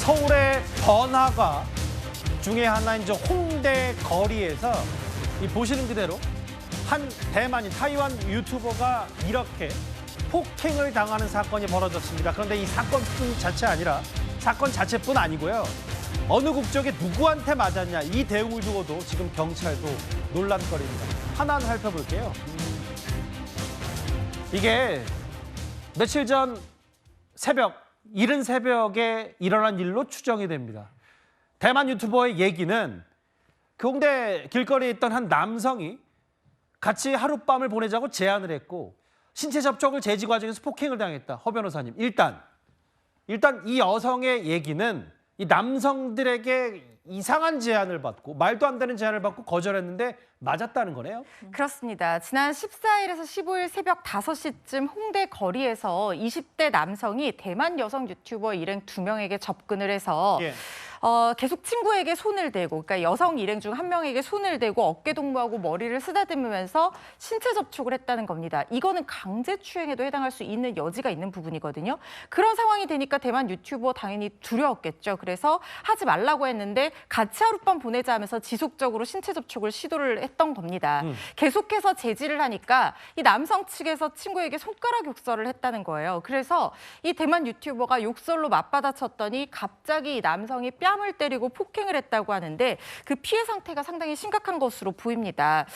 서울의 번화가 중에 하나인 저 홍대 거리에서 이 보시는 그대로 한 대만인 타이완 유튜버가 이렇게 폭행을 당하는 사건이 벌어졌습니다. 그런데 이 사건뿐 자체 아니라 사건 자체뿐 아니고요. 어느 국적에 누구한테 맞았냐 이 대응을 두고도 지금 경찰도 논란거리입니다. 하나하나 살펴볼게요. 이게 며칠 전 새벽, 이른 새벽에 일어난 일로 추정이 됩니다. 대만 유튜버의 얘기는 그 홍대 길거리에 있던 한 남성이 같이 하룻밤을 보내자고 제안을 했고 신체 접촉을 제지 과정에서 폭행을 당했다. 허 변호사님, 일단 이 여성의 얘기는 이 남성들에게 이상한 제안을 받고 말도 안 되는 제안을 받고 거절했는데 맞았다는 거네요. 그렇습니다. 지난 14일에서 15일 새벽 5시쯤 홍대 거리에서 20대 남성이 대만 여성 유튜버 일행 2명에게 접근을 해서 계속 친구에게 손을 대고, 그러니까 여성 일행 중 한 명에게 손을 대고 어깨 동무하고 머리를 쓰다듬으면서 신체 접촉을 했다는 겁니다. 이거는 강제추행에도 해당할 수 있는 여지가 있는 부분이거든요. 그런 상황이 되니까 대만 유튜버 당연히 두려웠겠죠. 그래서 하지 말라고 했는데 같이 하룻밤 보내자 하면서 지속적으로 신체 접촉을 시도를 했던 겁니다. 계속해서 제지를 하니까 이 남성 측에서 친구에게 손가락 욕설을 했다는 거예요. 그래서 이 대만 유튜버가 욕설로 맞받아쳤더니 갑자기 이 남성이 뺨을 때리고 폭행을 했다고 하는데 그 피해 상태가 상당히 심각한 것으로 보입니다.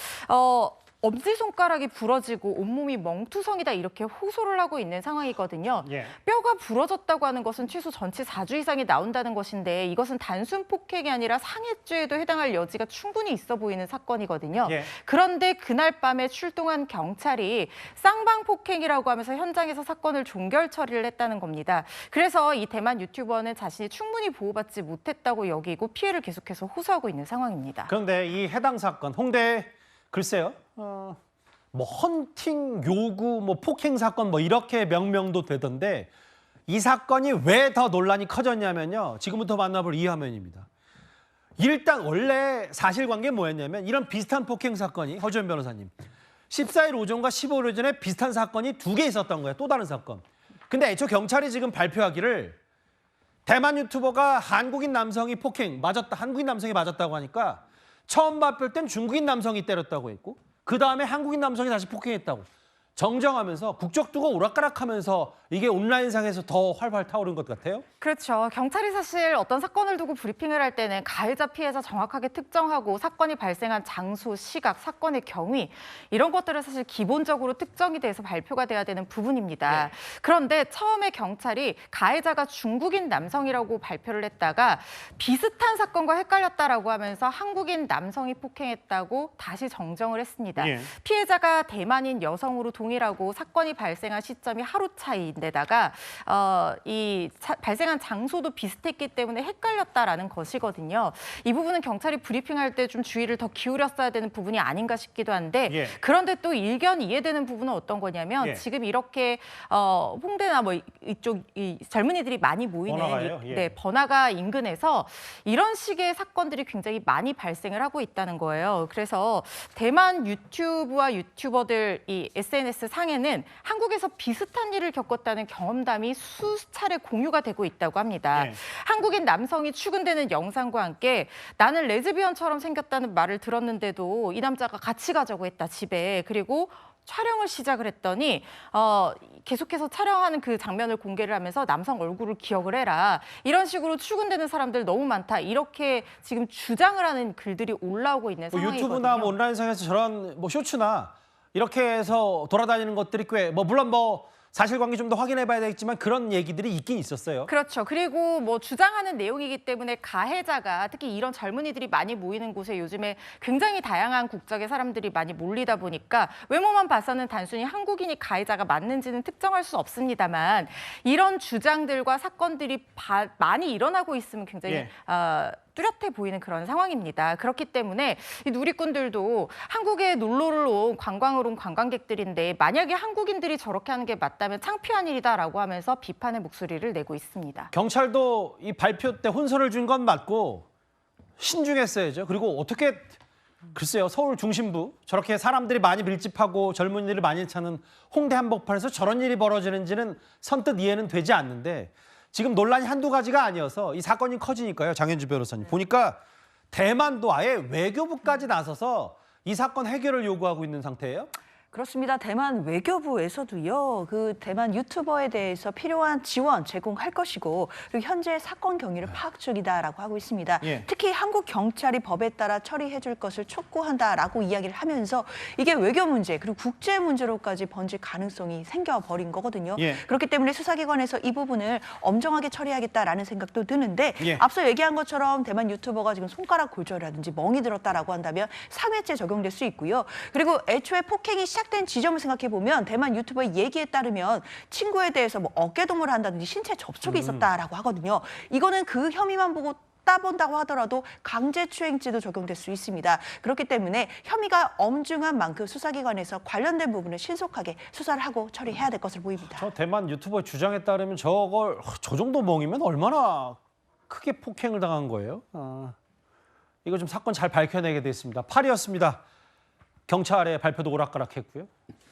엄지손가락이 부러지고 온몸이 멍투성이다 이렇게 호소를 하고 있는 상황이거든요. 뼈가 부러졌다고 하는 것은 최소 전치 4주 이상이 나온다는 것인데 이것은 단순 폭행이 아니라 상해죄에도 해당할 여지가 충분히 있어 보이는 사건이거든요. 그런데 그날 밤에 출동한 경찰이 쌍방 폭행이라고 하면서 현장에서 사건을 종결 처리를 했다는 겁니다. 그래서 이 대만 유튜버는 자신이 충분히 보호받지 못했다고 여기고 피해를 계속해서 호소하고 있는 상황입니다. 그런데 이 해당 사건 홍대 글쎄요. 뭐 헌팅 요구 뭐 폭행 사건 뭐 이렇게 명명도 되던데 이 사건이 왜 더 논란이 커졌냐면요. 지금부터 만나볼 이 화면입니다. 일단 원래 사실관계 뭐였냐면 이런 비슷한 폭행 사건이 허주연 변호사님 14일 오전과 15일 오전에 비슷한 사건이 2개 있었던 거예요. 또 다른 사건. 근데 애초 경찰이 지금 발표하기를 대만 유튜버가 한국인 남성이 폭행 맞았다. 한국인 남성이 맞았다고 하니까 처음 발표할 땐 중국인 남성이 때렸다고 했고 그 다음에 한국인 남성이 다시 폭행했다고 정정하면서 국적 두고 오락가락하면서 이게 온라인상에서 더 활발 타오른 것 같아요. 그렇죠. 경찰이 사실 어떤 사건을 두고 브리핑을 할 때는 가해자 피해자 정확하게 특정하고 사건이 발생한 장소, 시각, 사건의 경위 이런 것들을 사실 기본적으로 특정이 돼서 발표가 돼야 되는 부분입니다. 그런데 처음에 경찰이 가해자가 중국인 남성이라고 발표를 했다가 비슷한 사건과 헷갈렸다라고 하면서 한국인 남성이 폭행했다고 다시 정정을 했습니다. 피해자가 대만인 여성으로 동일하고 사건이 발생한 시점이 하루 차이인데다가 발생한 장소도 비슷했기 때문에 헷갈렸다라는 것이거든요. 이 부분은 경찰이 브리핑할 때 좀 주의를 더 기울였어야 되는 부분이 아닌가 싶기도 한데 그런데 또 일견 이해되는 부분은 어떤 거냐면 지금 이렇게 홍대나 뭐 이쪽 젊은이들이 많이 모이는 번화가 인근에서 이런 식의 사건들이 굉장히 많이 발생을 하고 있다는 거예요. 그래서 대만 유튜브와 유튜버들 이 SNS 상에는 한국에서 비슷한 일을 겪었다는 경험담이 수차례 공유가 되고 있다고 합니다. 한국인 남성이 출근되는 영상과 함께 나는 레즈비언처럼 생겼다는 말을 들었는데도 이 남자가 같이 가자고 했다, 집에. 그리고 촬영을 시작을 했더니 계속해서 촬영하는 그 장면을 공개를 하면서 남성 얼굴을 기억을 해라. 이런 식으로 출근되는 사람들 너무 많다. 이렇게 지금 주장을 하는 글들이 올라오고 있는 상황이거든요. 유튜브나 뭐 온라인상에서 저런 뭐 쇼츠나 이렇게 해서 돌아다니는 것들이 꽤 물론 사실관계 좀 더 확인해봐야 되겠지만 그런 얘기들이 있긴 있었어요. 그렇죠. 그리고 뭐 주장하는 내용이기 때문에 가해자가 특히 이런 젊은이들이 많이 모이는 곳에 요즘에 굉장히 다양한 국적의 사람들이 많이 몰리다 보니까 외모만 봐서는 단순히 한국인이 가해자가 맞는지는 특정할 수 없습니다만 이런 주장들과 사건들이 많이 일어나고 있으면 굉장히 뚜렷해 보이는 그런 상황입니다. 그렇기 때문에 이 누리꾼들도 한국에 놀러를 온 관광으로 온 관광객들인데 만약에 한국인들이 저렇게 하는 게 맞다면 창피한 일이다라고 하면서 비판의 목소리를 내고 있습니다. 경찰도 이 발표 때 혼선을 준 건 맞고 신중했어야죠. 그리고 어떻게 글쎄요, 서울 중심부 저렇게 사람들이 많이 밀집하고 젊은이들이 많이 찾는 홍대 한복판에서 저런 일이 벌어지는지는 선뜻 이해는 되지 않는데 지금 논란이 한두 가지가 아니어서 이 사건이 커지니까요. 장현주 변호사님. 보니까 대만도 아예 외교부까지 나서서 이 사건 해결을 요구하고 있는 상태예요. 그렇습니다. 대만 외교부에서도요, 그 대만 유튜버에 대해서 필요한 지원 제공할 것이고, 그리고 현재 사건 경위를 파악 중이다라고 하고 있습니다. 예. 특히 한국 경찰이 법에 따라 처리해줄 것을 촉구한다라고 이야기를 하면서 이게 외교 문제 그리고 국제 문제로까지 번질 가능성이 생겨버린 거거든요. 예. 그렇기 때문에 수사기관에서 이 부분을 엄정하게 처리하겠다라는 생각도 드는데 예. 앞서 얘기한 것처럼 대만 유튜버가 지금 손가락 골절이라든지 멍이 들었다라고 한다면 상해죄 적용될 수 있고요. 그리고 애초에 폭행이 시작된 지점을 생각해 보면 대만 유튜버의 얘기에 따르면 친구에 대해서 뭐 어깨동무를 한다든지 신체 접촉이 있었다라고 하거든요. 이거는 그 혐의만 보고 따본다고 하더라도 강제추행죄도 적용될 수 있습니다. 그렇기 때문에 혐의가 엄중한 만큼 수사기관에서 관련된 부분을 신속하게 수사를 하고 처리해야 될 것으로 보입니다. 저 대만 유튜버 주장에 따르면 저 정도 멍이면 얼마나 크게 폭행을 당한 거예요? 이거 좀 사건 잘 밝혀내게 됐습니다. 8위였습니다. 경찰의 발표도 오락가락했고요.